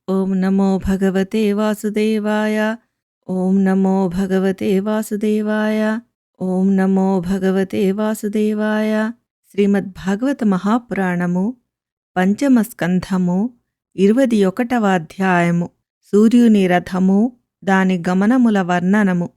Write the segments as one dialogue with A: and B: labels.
A: ఓం నమో భగవతే వాసుదేవాయ. ఓం నమో భగవతే వాసుదేవాయ. ఓం నమో భగవతే వాసుదేవాయ. శ్రీమద్భాగవత మహాపురాణము పంచమ స్కంధము 21వ అధ్యాయము. సూర్యుని రథము దాని గమనముల వర్ణనము.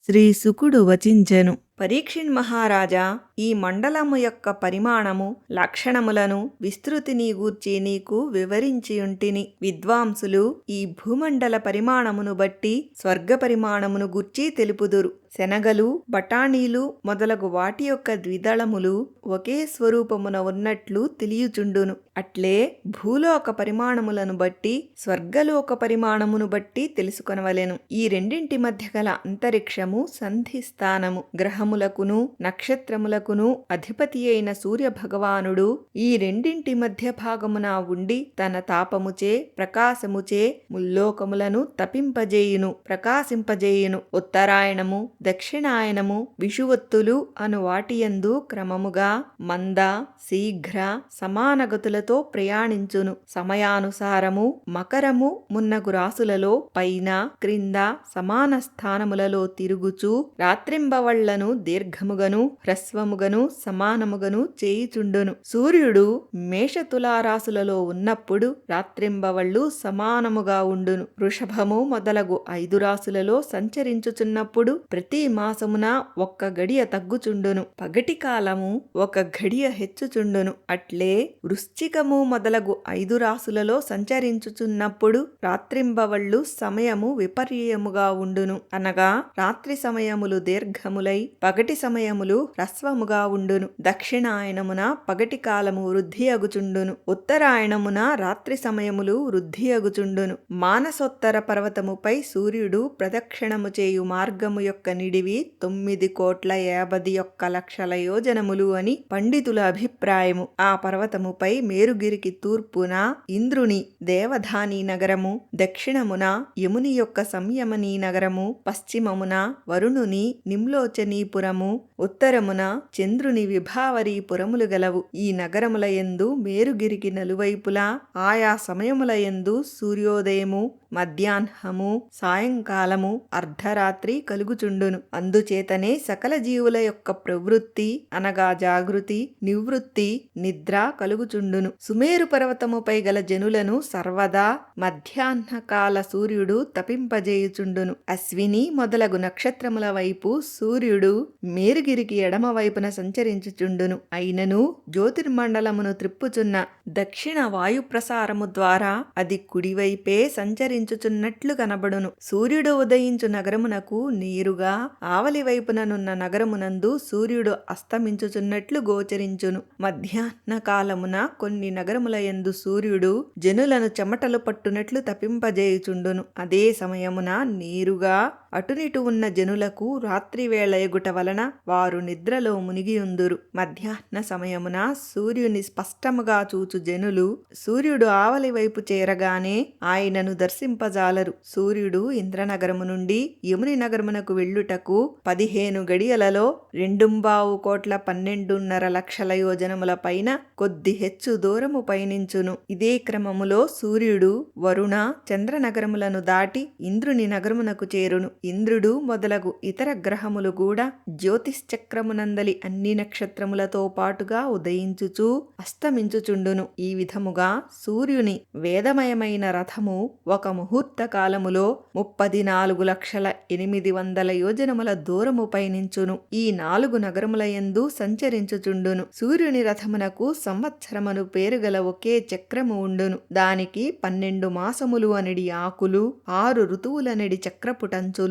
A: శ్రీ శుకుడు వచించెను. పరీక్షిన్ మహారాజా, ఈ మండలము యొక్క పరిమాణము లక్షణములను విస్తృతిని గూర్చి నీకు వివరించియుంటిని. విద్వాంసులు ఈ భూమండల పరిమాణమును బట్టి స్వర్గ పరిమాణమును గూర్చి తెలుపుదురు. శనగలు, బఠాణీలు మొదలగు వాటి యొక్క ద్విదళములు ఒకే స్వరూపమున ఉన్నట్లు తెలియచుండును. అట్లే భూలోక పరిమాణములను బట్టి స్వర్గలోక పరిమాణమును బట్టి తెలుసుకొనవలెను. ఈ రెండింటి మధ్య గల అంతరిక్షము సంధిస్థానము. గ్రహములకును నక్షత్రములకును అధిపతి అయిన సూర్యభగవానుడు ఈ రెండింటి మధ్య భాగమున ఉండి తన తాపముచే ప్రకాశముచే ముల్లోకములను తపింపజేయును, ప్రకాశింపజేయును. ఉత్తరాయణము, దక్షిణాయనము, విషువత్తులు అను వాటియందు క్రమముగా మంద, శీఘ్ర, సమానగతులతో ప్రయాణించును. సమయానుసారము మకరము మున్నగు రాసులలో పైన క్రింద సమాన స్థానములలో తిరుగుచు రాత్రింబవళ్లను దీర్ఘముగను హ్రస్వముగను సమానముగను చేయుచుండును. సూర్యుడు మేషతులారాసులలో ఉన్నప్పుడు రాత్రింబవళ్ళు సమానముగా ఉండును. వృషభము మొదలగు 5 రాసులలో సంచరించుచున్నప్పుడు ప్రతి మాసమున ఒక్క గడియ తగ్గుచుండును, పగటి కాలము ఒక గడియ హెచ్చుచుండును. అట్లే వృశ్చికము మొదలగు 5 రాసులలో సంచరించుచున్నప్పుడు రాత్రింబవళ్ళు సమయము విపర్యముగా ఉండును. అనగా రాత్రి సమయములు దీర్ఘములై పగటి సమయములు హ్రస్వముగా ఉండును. దక్షిణాయనమున పగటి కాలము వృద్ధి అగుచుండును, ఉత్తరాయణమున రాత్రి సమయములు వృద్ధి అగుచుండును. మానసోత్తర పర్వతముపై సూర్యుడు ప్రదక్షిణము చేయు మార్గము యొక్క నిడివి 9,51,00,000 యోజనములు అని పండితుల అభిప్రాయము. ఆ పర్వతముపై మేరుగిరికి తూర్పున ఇంద్రుని దేవధాని నగరము, దక్షిణమున యముని యొక్క సంయమనీ నగరము, పశ్చిమమున వరుణుని నిమ్లోచనీపురము, ఉత్తరమున చంద్రుని విభావరీపురములు గలవు. ఈ నగరముల యందు మేరుగిరికి నలువైపులా ఆయా సమయముల యందు సూర్యోదయము, మధ్యాహ్నము, సాయంకాలము, అర్ధరాత్రి కలుగుచుండును. అందుచేతనే సకల జీవుల యొక్క ప్రవృత్తి అనగా జాగృతి, నివృత్తి, నిద్ర కలుగుచుండును. సుమేరు పర్వతముపై గల జనులను సర్వదా మధ్యాహ్నకాల సూర్యుడు తపింపజేయుచుండును. అశ్విని మొదలగు నక్షత్రముల వైపు సూర్యుడు మేరుగిరికి ఎడమ వైపున సంచరించుచుండును. అయినను జ్యోతిర్మండలమును త్రిప్పుచున్న దక్షిణ వాయు ప్రసారము ద్వారా అది కుడివైపే సంచరించుచున్నట్లు కనబడును. సూర్యుడు ఉదయించు నగరమునకు నేరుగా ఆవలి వైపుననున్న నగరమునందు సూర్యుడు అస్తమించుచున్నట్లు గోచరించును. మధ్యాహ్న కాలమున కొన్ని నగరముల యందు సూర్యుడు జనులను చెమటలు పట్టునట్లు తపింపజేయుచుండును. అదే సమయమున నేరుగా అటునిటు ఉన్న జనులకు రాత్రి వేళ ఎగుట వలన వారు నిద్రలో మునిగియుందురు. మధ్యాహ్న సమయమున సూర్యుని స్పష్టముగా చూచు జనులు సూర్యుడు ఆవలి వైపు చేరగానే ఆయనను దర్శింపజాలరు. సూర్యుడు ఇంద్రనగరము నుండి యముని నగరమునకు వెళ్ళుటకు 15 గడియలలో 2,12,12,00,000 యోజనముల పైన కొద్ది హెచ్చు దూరము పయనించును. ఇదే క్రమములో సూర్యుడు వరుణ చంద్ర నగరములను దాటి ఇంద్రుని నగరమునకు చేరును. ఇంద్రుడు మొదలగు ఇతర గ్రహములు కూడా జ్యోతిశ్చక్రమునందలి అన్ని నక్షత్రములతో పాటుగా ఉదయించుచు అస్తమించుచుండును. ఈ విధముగా సూర్యుని వేదమయమైన రథము ఒక ముహూర్త కాలములో 34,800,000 యోజనముల దూరము పయనించును. ఈ 4 నగరముల యందు సంచరించుచుండును. సూర్యుని రథమునకు సంవత్సరమును పేరుగల ఒకే చక్రము ఉండును. దానికి 12 మాసములు అనడి ఆకులు, 6 ఋతువులనడి చక్రపుటంచులు,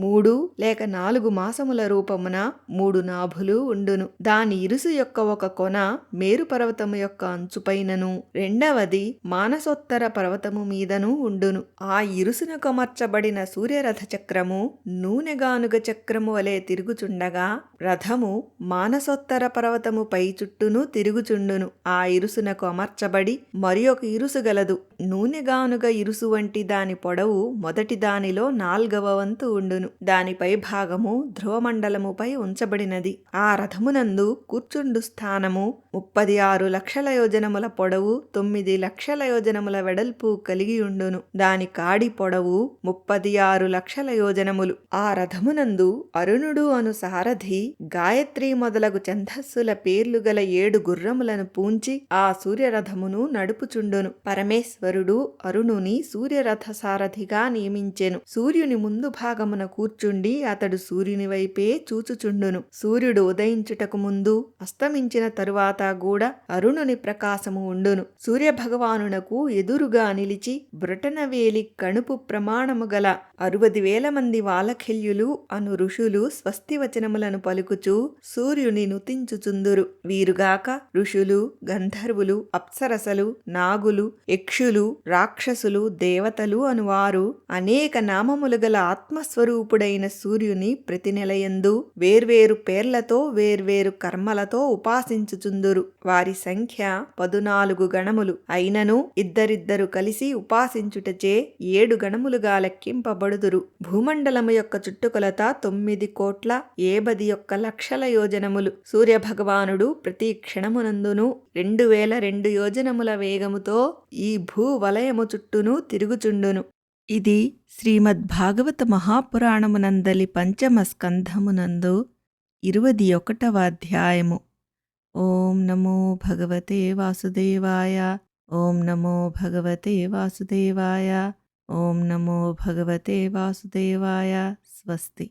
A: 3 లేక 4 మాసముల రూపమున 3 నాభులు ఉండును. దాని ఇరుసు యొక్క ఒక కొన మేరు పర్వతము యొక్క అంచుపైనను, రెండవది మానసోత్తర పర్వతము మీదను ఉండును. ఆ ఇరుసునకు అమర్చబడిన సూర్యరథ చక్రము నూనెగానుగ చక్రము వలె తిరుగుచుండగా రథము మానసోత్తర పర్వతము పై చుట్టూను తిరుగుచుండును. ఆ ఇరుసునకు అమర్చబడి మరి ఒక ఇరుసు గలదు. నూనెగానుగ ఇరుసు వంటి దాని పొడవు మొదటి దానిలో 4వ వంతు ఉండును. దానిపై భాగము ధ్రువమండలముపై ఉంచబడినది. ఆ రథమునందు కూర్చుండు స్థానము 36 లక్షల యోజనముల పొడవు 9 లక్షల యోజనముల వెడల్పు కలిగియుండును. దాని కాడి పొడవు 36 లక్షల యోజనములు. ఆ రథమునందు అరుణుడు అను సారథి గాయత్రి మొదలగు ఛందస్సుల పేర్లు గల 7 గుర్రములను పూంచి ఆ సూర్యరథమును నడుపుచుండును. పరమేశ్వరుడు అరుణుని సూర్యరథ సారథిగా నియమించెను. సూర్యుని ముందు భాగమున కూర్చుండి అతడు సూర్యుని వైపే చూచుచుండును. సూర్యుడు ఉదయించుటకు ముందు అస్తమించిన తరువాత కూడా అరుణుని ప్రకాశము ఉండును. సూర్యభగవానునకు ఎదురుగా నిలిచి బ్రొటనవేలి కణుపు ప్రమాణము గల 60,000 మంది వాలఖిల్యులు అను ఋషులు స్వస్తివచనములను పలుకుచూ సూర్యుని నుతించుచుందురు. వీరుగాక ఋషులు, గంధర్వులు, అప్సరసలు, నాగులు, యక్షులు, రాక్షసులు, దేవతలు అనువారు అనేక నామములు గల ఆత్మస్వరూపుడైన సూర్యుని ప్రతి నెలయందు వేర్వేరు పేర్లతో వేర్వేరు కర్మలతో ఉపాసించుచుందురు. వారి సంఖ్య 14 గణములు. అయినను ఇద్దరిద్దరు కలిసి ఉపాసించుటచే 7 గణములుగా లెక్కింపబడుదురు. భూమండలము యొక్క చుట్టుకొలత 9,51,00,00,000 యోజనములు. సూర్యభగవానుడు ప్రతి క్షణమునందును 2,002 యోజనముల వేగముతో ఈ భూవలయము చుట్టూను తిరుగుచుండును. ఇది శ్రీమద్భాగవత మహాపురాణమునందలి పంచమ స్కంధమునందు 21వ అధ్యాయము. ఓం నమో భగవతే వాసుదేవాయ. ఓం నమో భగవతే వాసుదేవాయ. ఓం నమో భగవతే వాసుదేవాయ. స్వస్తి.